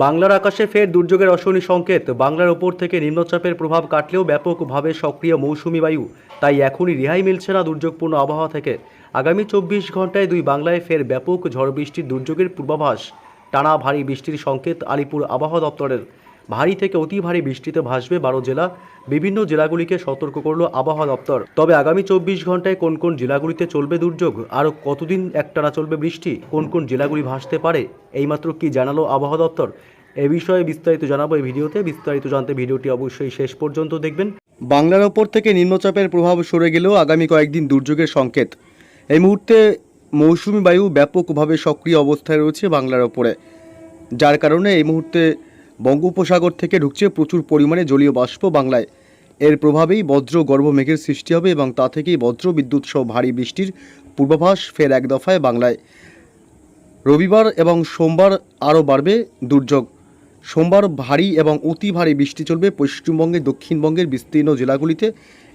বাংলার আকাশে ফের দুর্যোগের অশনি সংকেত। বাংলার ওপর থেকে নিম্নচাপের প্রভাব কাটলেও ব্যাপকভাবে সক্রিয় মৌসুমি বায়ু, তাই এখনই রেহাই মিলছে না দুর্যোগপূর্ণ আবহাওয়া থেকে। আগামী 24 ঘন্টায় দুই বাংলায় ফের ব্যাপক ঝড় বৃষ্টির দুর্যোগের পূর্বাভাস। টানা ভারী বৃষ্টির সংকেত আলিপুর আবহাওয়া দপ্তরের। ভারী থেকে অতি ভারী বৃষ্টিতে ভাসবে 12 জেলা। বিভিন্ন জেলাগুলিকে সতর্ক করল আবহাওয়া দপ্তর। তবে আগামী 24 ঘন্টায় কোন কোন জেলাগুলিতে চলবে দুর্যোগ, আর কতদিন একটানা চলবে বৃষ্টি, কোন কোন জেলাগুলি ভাসতে পারে, এইমাত্র কি জানালো আবহাওয়া দপ্তর, এ বিষয়ে বিস্তারিত জানাবো এই ভিডিওতে। বিস্তারিত জানতে ভিডিওটি অবশ্যই শেষ পর্যন্ত দেখবেন। বাংলার ওপর থেকে নিম্নচাপের প্রভাব সরে গেলেও আগামী কয়েকদিন দুর্যোগের সংকেত। এই মুহূর্তে মৌসুমি বায়ু ব্যাপকভাবে সক্রিয় অবস্থায় রয়েছে বাংলার ওপরে, যার কারণে এই মুহূর্তে বঙ্গোপসাগর থেকে ঢুকছে প্রচুর পরিমাণে জলীয় বাষ্প বাংলায়। এর প্রভাবেই বজ্র গর্ভ মেঘের সৃষ্টি হবে এবং তা থেকেই বজ্র বিদ্যুৎ সহ ভারী বৃষ্টির পূর্বাভাস ফের এক দফায় বাংলায়। রবিবার এবং সোমবার আরও বাড়বে দুর্যোগ। সোমবার ভারী এবং অতি ভারী বৃষ্টি চলবে পশ্চিমবঙ্গের দক্ষিণবঙ্গের বিস্তীর্ণ জেলাগুলিতে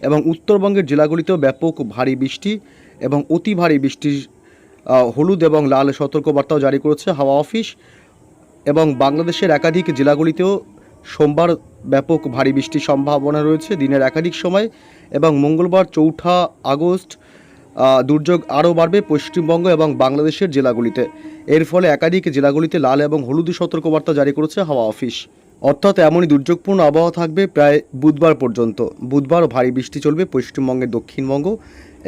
এবং উত্তরবঙ্গের জেলাগুলিতেও ব্যাপক ভারী বৃষ্টি এবং অতি ভারী বৃষ্টির হলুদ এবং লাল সতর্কবার্তাও জারি করেছে হাওয়া অফিস। এবং বাংলাদেশের একাধিক জেলাগুলিতেও সোমবার ব্যাপক ভারী বৃষ্টির সম্ভাবনা রয়েছে দিনের একাধিক সময়। এবং মঙ্গলবার 4 আগস্ট দুর্যোগ আরও বাড়বে পশ্চিমবঙ্গ এবং বাংলাদেশের জেলাগুলিতে। এর ফলে একাধিক জেলাগুলিতে লাল এবং হলুদ সতর্কবার্তা জারি করেছে হাওয়া অফিস। অর্থাৎ এমনই দুর্যোগপূর্ণ আবহাওয়া থাকবে প্রায় বুধবার পর্যন্ত। বুধবার ভারী বৃষ্টি চলবে পশ্চিমবঙ্গের দক্ষিণবঙ্গ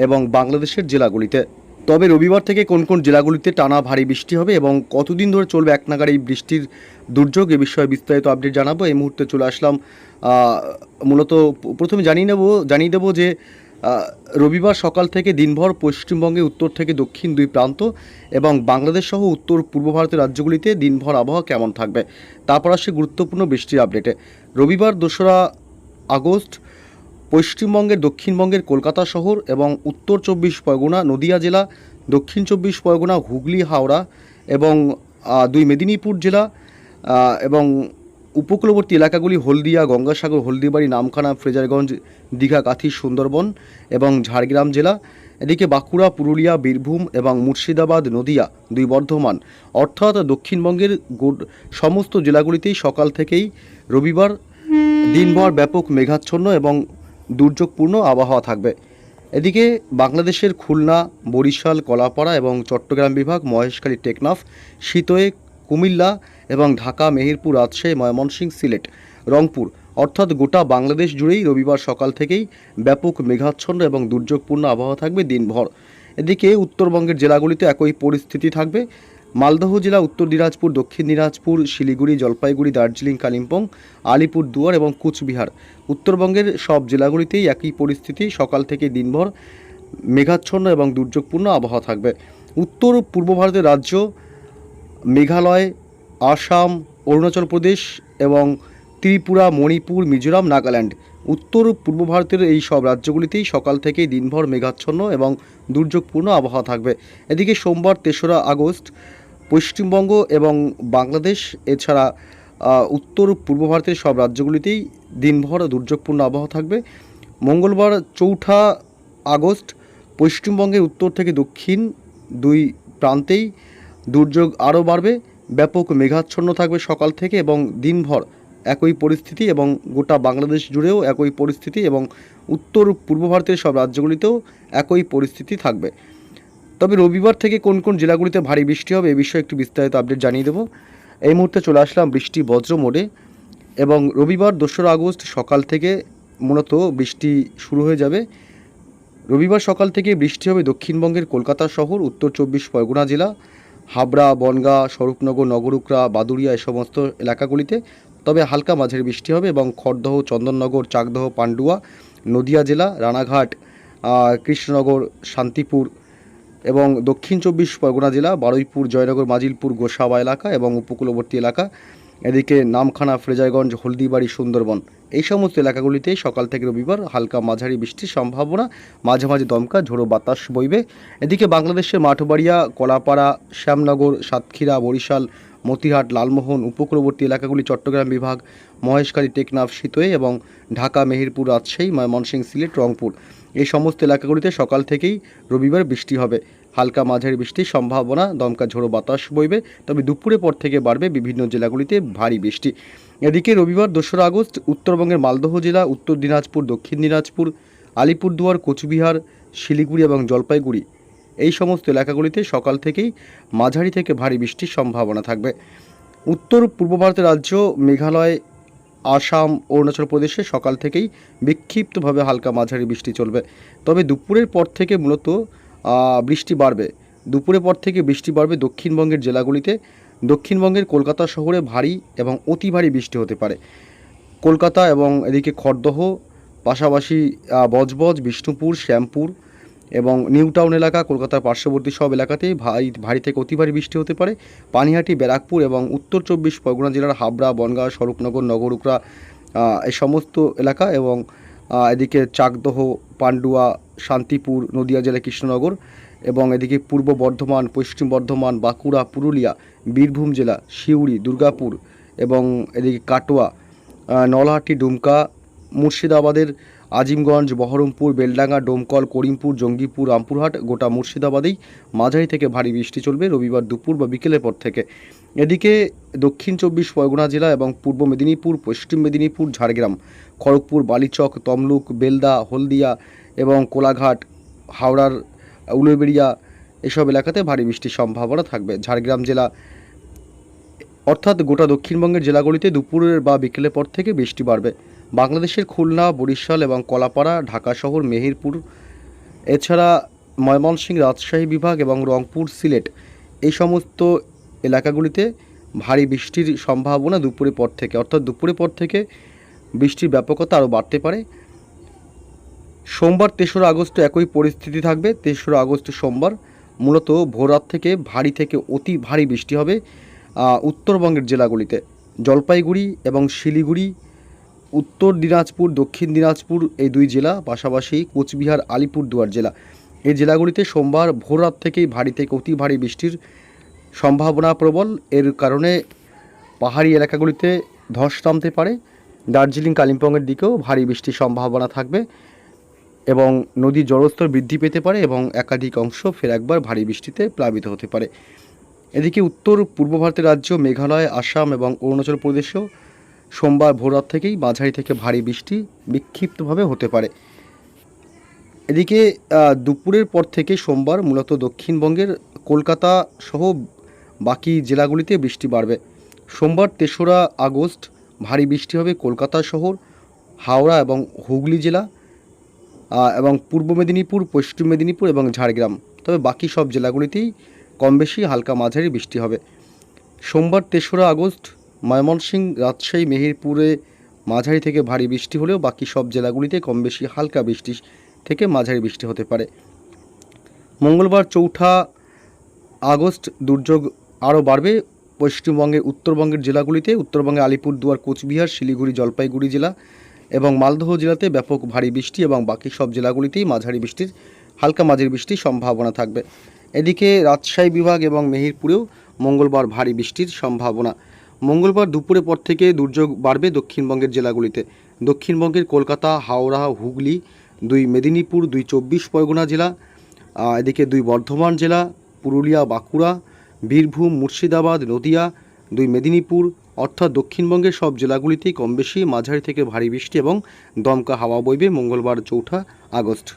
এবং বাংলাদেশের জেলাগুলিতে। তবে রবিবার থেকে কোন কোন জেলাগুলিতে টানা ভারী বৃষ্টি হবে এবং কতদিন ধরে চলবে এক নাগাড়ে এই বৃষ্টির দুর্যোগ, এ বিষয়ে বিস্তারিত আপডেট জানাবো। এই মুহূর্তে চলে আসলাম মূলত প্রথমে জানিয়ে দেবো যে রবিবার সকাল থেকে দিনভর পশ্চিমবঙ্গে উত্তর থেকে দক্ষিণ দুই প্রান্ত এবং বাংলাদেশ সহ উত্তর পূর্ব ভারতের রাজ্যগুলিতে দিনভর আবহাওয়া কেমন থাকবে, তারপর আসছে গুরুত্বপূর্ণ বৃষ্টির আপডেটে। রবিবার 2 আগস্ট পশ্চিমবঙ্গের দক্ষিণবঙ্গের কলকাতা শহর এবং উত্তর 24 পরগনা, নদিয়া জেলা, দক্ষিণ 24 পরগনা, হুগলি, হাওড়া এবং 2 মেদিনীপুর জেলা এবং উপকূলবর্তী এলাকাগুলি হলদিয়া, গঙ্গাসাগর, হলদিবাড়ি, নামখানা, ফ্রেজারগঞ্জ, দীঘা, কাথি, সুন্দরবন এবং ঝাড়গ্রাম জেলা। এদিকে বাঁকুড়া, পুরুলিয়া, বীরভূম এবং মুর্শিদাবাদ, নদিয়া, 2 বর্ধমান, অর্থাৎ দক্ষিণবঙ্গের সমস্ত জেলাগুলিতেই সকাল থেকেই রবিবার দিনভর ব্যাপক মেঘাচ্ছন্ন এবং দুর্যোগপূর্ণ আবহাওয়া থাকবে। এদিকে বাংলাদেশের খুলনা, বরিশাল, কলাপাড়া এবং চট্টগ্রাম বিভাগ, মহেশখালী, টেকনাফ, শীতোয়ে, কুমিল্লা এবং ঢাকা, মেহেরপুর, রাজশাহী, ময়মনসিংহ, সিলেট, রংপুর, অর্থাৎ গোটা বাংলাদেশ জুড়েই রবিবার সকাল থেকেই ব্যাপক মেঘাচ্ছন্ন এবং দুর্যোগপূর্ণ আবহাওয়া থাকবে দিনভর। এদিকে উত্তরবঙ্গের জেলাগুলিতে একই পরিস্থিতি থাকবে। মালদহ জেলা, উত্তর দিনাজপুর, দক্ষিণ দিনাজপুর, শিলিগুড়ি, জলপাইগুড়ি, দার্জিলিং, কালিম্পং, আলিপুরদুয়ার এবং কুচবিহার, উত্তরবঙ্গের সব জেলাগুলিতেই একই পরিস্থিতি। সকাল থেকে দিনভর মেঘাচ্ছন্ন এবং দুর্যোগপূর্ণ আবহাওয়া থাকবে। উত্তর পূর্ব ভারতের রাজ্য মেঘালয়, আসাম, অরুণাচল প্রদেশ এবং ত্রিপুরা, মণিপুর, মিজোরাম, নাগাল্যান্ড, উত্তর পূর্ব ভারতের এই সব রাজ্যগুলিতেই সকাল থেকেই দিনভর মেঘাচ্ছন্ন এবং দুর্যোগপূর্ণ আবহাওয়া থাকবে। এদিকে সোমবার 3 আগস্ট পশ্চিমবঙ্গ এবং বাংলাদেশ এছাড়া উত্তর পূর্ব ভারতের সব রাজ্যগুলিতেই দিনভর দুর্যোগপূর্ণ আবহাওয়া থাকবে। মঙ্গলবার 4 আগস্ট পশ্চিমবঙ্গের উত্তর থেকে দক্ষিণ 2 প্রান্তেই দুর্যোগ আরও বাড়বে। ব্যাপক মেঘাচ্ছন্ন থাকবে সকাল থেকে এবং দিনভর একই পরিস্থিতি এবং গোটা বাংলাদেশ জুড়েও একই পরিস্থিতি এবং উত্তর পূর্ব ভারতের সব রাজ্যগুলিতেও একই পরিস্থিতি থাকবে। তবে রবিবার থেকে কোন কোন জেলাগুলিতে ভারী বৃষ্টি হবে এ বিষয়ে একটু বিস্তারিত আপডেট জানিয়ে দেবো। এই মুহূর্তে চলে আসলাম বৃষ্টি বজ্র মোডে। এবং রবিবার 2 আগস্ট সকাল থেকে মূলত বৃষ্টি শুরু হয়ে যাবে। রবিবার সকাল থেকে বৃষ্টি হবে দক্ষিণবঙ্গের কলকাতা শহর, উত্তর 24 পরগনা জেলা, হাবড়া, বনগাঁ, স্বরূপনগর, নগরুকরা, বাদুড়িয়া এই সমস্ত এলাকাগুলিতে। তবে হালকা মাঝারি বৃষ্টি হবে এবং খড়দহ, চন্দননগর, চাকদহ, পান্ডুয়া, নদিয়া জেলা, রানাঘাট, কৃষ্ণনগর, শান্তিপুর এবং দক্ষিণ 24 পরগনা জেলা, বারুইপুর, জয়নগর, মাজিলপুর, গোসাবা এলাকা এবং উপকূলবর্তী এলাকা। এদিকে নামখানা, ফ্রেজারগঞ্জ, হলদিবাড়ি, সুন্দরবন এই সমস্ত এলাকাগুলিতে সকাল থেকে রবিবার হালকা মাঝারি বৃষ্টির সম্ভাবনা, মাঝে মাঝে দমকা ঝোড়ো বাতাস বইবে। এদিকে বাংলাদেশের মাঠবাড়িয়া, কলাপাড়া, শ্যামনগর, সাতক্ষীরা, বরিশাল, মতিহাট, লালমোহন, উপকূলবর্তী এলাকাগুলি, চট্টগ্রাম বিভাগ, মহেশখালী, টেকনাফ, শীতোয়ে এবং ঢাকা, মেহেরপুর, রাজশাহী, ময়মনসিংহ, সিলেট, রংপুর এই সমস্ত এলাকাগুলিতে সকাল থেকেই রবিবার বৃষ্টি হবে। হালকা মাঝারি বৃষ্টির সম্ভাবনা, দমকা ঝোড়ো বাতাস বইবে। তবে দুপুরের পর থেকে বাড়বে বিভিন্ন জেলাগুলিতে ভারী বৃষ্টি। এদিকে রবিবার 2রা আগস্ট উত্তরবঙ্গের মালদহ জেলা, উত্তর দিনাজপুর, দক্ষিণ দিনাজপুর, আলিপুরদুয়ার, কোচবিহার, শিলিগুড়ি এবং জলপাইগুড়ি এই সমস্ত এলাকাগুলিতে সকাল থেকেই মাঝারি থেকে ভারী বৃষ্টির সম্ভাবনা থাকবে। উত্তর পূর্ব ভারতের রাজ্য মেঘালয়, আসাম, অরুণাচল প্রদেশে সকাল থেকেই বিক্ষিপ্তভাবে হালকা মাঝারি বৃষ্টি চলবে। তবে দুপুরের পর থেকে মূলত বৃষ্টি বাড়বে। দুপুরের পর থেকে বৃষ্টি বাড়বে দক্ষিণবঙ্গের জেলাগুলিতে। দক্ষিণবঙ্গের কলকাতা শহরে ভারী এবং অতি ভারী বৃষ্টি হতে পারে। কলকাতা এবং এদিকে খড়দহ, পাশাপাশি বজবজ, বিষ্ণুপুর, শ্যামপুর এবং নিউ টাউন এলাকা, কলকাতার পার্শ্ববর্তী সব এলাকাতেই ভারী থেকে অতি ভারী বৃষ্টি হতে পারে। পানিহাটি, ব্যারাকপুর এবং উত্তর 24 পরগনা জেলার হাবড়া, বনগাঁ, স্বরূপনগর, নগরুকরা এই সমস্ত এলাকা এবং এদিকে চাকদহ, পান্ডুয়া, শান্তিপুর, নদিয়া জেলা কৃষ্ণনগর এবং এদিকে পূর্ব বর্ধমান, পশ্চিম বর্ধমান, বাঁকুড়া, পুরুলিয়া, বীরভূম জেলা, সিউড়ি, দুর্গাপুর এবং এদিকে কাটোয়া, নলহাটি, ডুমকা, মুর্শিদাবাদের আজিমগঞ্জ, বহরমপুর, বেলডাঙ্গা, ডোমকল, করিমপুর, জঙ্গিপুর, রামপুরহাট, গোটা মুর্শিদাবাদেই মাঝারি থেকে ভারী বৃষ্টি চলবে রবিবার দুপুর বা বিকেলের পর থেকে। এদিকে দক্ষিণ 24 পরগনা জেলা এবং পূর্ব মেদিনীপুর, পশ্চিম মেদিনীপুর, ঝাড়গ্রাম, খড়গপুর, বালিচক, তমলুক, বেলদা, হলদিয়া এবং কোলাঘাট, হাওড়ার উলুবেড়িয়া এসব এলাকাতে ভারী বৃষ্টির সম্ভাবনা থাকবে। ঝাড়গ্রাম জেলা অর্থাৎ গোটা দক্ষিণবঙ্গের জেলাগুলিতে দুপুরের বা বিকেলের পর থেকে বৃষ্টি বাড়বে। বাংলাদেশের খুলনা, বরিশাল এবং কলাপাড়া, ঢাকা শহর, মেহেরপুর, এছাড়া ময়মনসিংহ, রাজশাহী বিভাগ এবং রংপুর, সিলেট এই সমস্ত এলাকাগুলিতে ভারী বৃষ্টির সম্ভাবনা দুপুরের পর থেকে, অর্থাৎ দুপুরের পর থেকে বৃষ্টির ব্যাপকতা আরও বাড়তে পারে। সোমবার 3রা আগস্ট একই পরিস্থিতি থাকবে। 3রা আগস্ট সোমবার মূলত ভোররাত থেকে ভারী থেকে অতি ভারী বৃষ্টি হবে উত্তরবঙ্গের জেলাগুলিতে। জলপাইগুড়ি এবং শিলিগুড়ি, উত্তর দিনাজপুর, দক্ষিণ দিনাজপুর এই দুই জেলা, পাশাপাশি কোচবিহার, আলিপুরদুয়ার জেলা এই জেলাগুলিতে সোমবার ভোররাত থেকেই ভারী থেকে অতি ভারী বৃষ্টির সম্ভাবনা প্রবল। এর কারণে পাহাড়ি এলাকাগুলিতে ধস নামতে পারে। দার্জিলিং, কালিম্পংয়ের দিকেও ভারী বৃষ্টির সম্ভাবনা থাকবে এবং নদীর জলস্তর বৃদ্ধি পেতে পারে এবং একাধিক অংশ ফের একবার ভারী বৃষ্টিতে প্লাবিত হতে পারে। এদিকে উত্তর পূর্ব ভারতের রাজ্য মেঘালয়, আসাম এবং অরুণাচল প্রদেশেও সোমবার ভোররাত থেকেই মাঝারি থেকে ভারী বৃষ্টি বিক্ষিপ্তভাবে হতে পারে। এদিকে দুপুরের পর থেকে সোমবার মূলত দক্ষিণবঙ্গের কলকাতা সহ বাকি জেলাগুলিতে বৃষ্টি বাড়বে। সোমবার 3রা আগস্ট ভারী বৃষ্টি হবে কলকাতা শহর, হাওড়া এবং হুগলি জেলা এবং পূর্ব মেদিনীপুর, পশ্চিম মেদিনীপুর এবং ঝাড়গ্রাম। তবে বাকি সব জেলাগুলিতেই কম বেশি হালকা মাঝারি বৃষ্টি হবে। সোমবার 3রা আগস্ট ময়মনসিংহ, রাজশাহী, মেহেরপুরে মাঝারি থেকে ভারী বৃষ্টি হলেও বাকি সব জেলাগুলিতে কম বেশি হালকা বৃষ্টি থেকে মাঝারি বৃষ্টি হতে পারে। মঙ্গলবার 4ঠা আগস্ট দুর্যোগ আরও বাড়বে পশ্চিমবঙ্গের উত্তরবঙ্গের জেলাগুলিতে। উত্তরবঙ্গে আলিপুরদুয়ার, কোচবিহার, শিলিগুড়ি, জলপাইগুড়ি জেলা এবং মালদহ জেলাতে ব্যাপক ভারী বৃষ্টি এবং বাকি সব জেলাগুলিতেই মাঝারি বৃষ্টির হালকা মাঝারি বৃষ্টির সম্ভাবনা থাকবে। এদিকে রাজশাহী বিভাগ এবং মেহেরপুরেও মঙ্গলবার ভারী বৃষ্টির সম্ভাবনা। মঙ্গলবার দুপুরের পর থেকে দুর্যোগ বাড়বে দক্ষিণবঙ্গের জেলাগুলিতে। দক্ষিণবঙ্গের কলকাতা, হাওড়া, হুগলি, 2 মেদিনীপুর, 2 24 পরগনা জেলা, এদিকে 2 বর্ধমান জেলা, পুরুলিয়া, বাঁকুড়া, বীরভূম, মুর্শিদাবাদ, নদিয়া, 2 মেদিনীপুর অর্থাৎ দক্ষিণবঙ্গের সব জেলাগুলিতেই কম বেশি মাঝারি থেকে ভারী বৃষ্টি এবং দমকা হাওয়া বইবে মঙ্গলবার 4ঠা আগস্ট।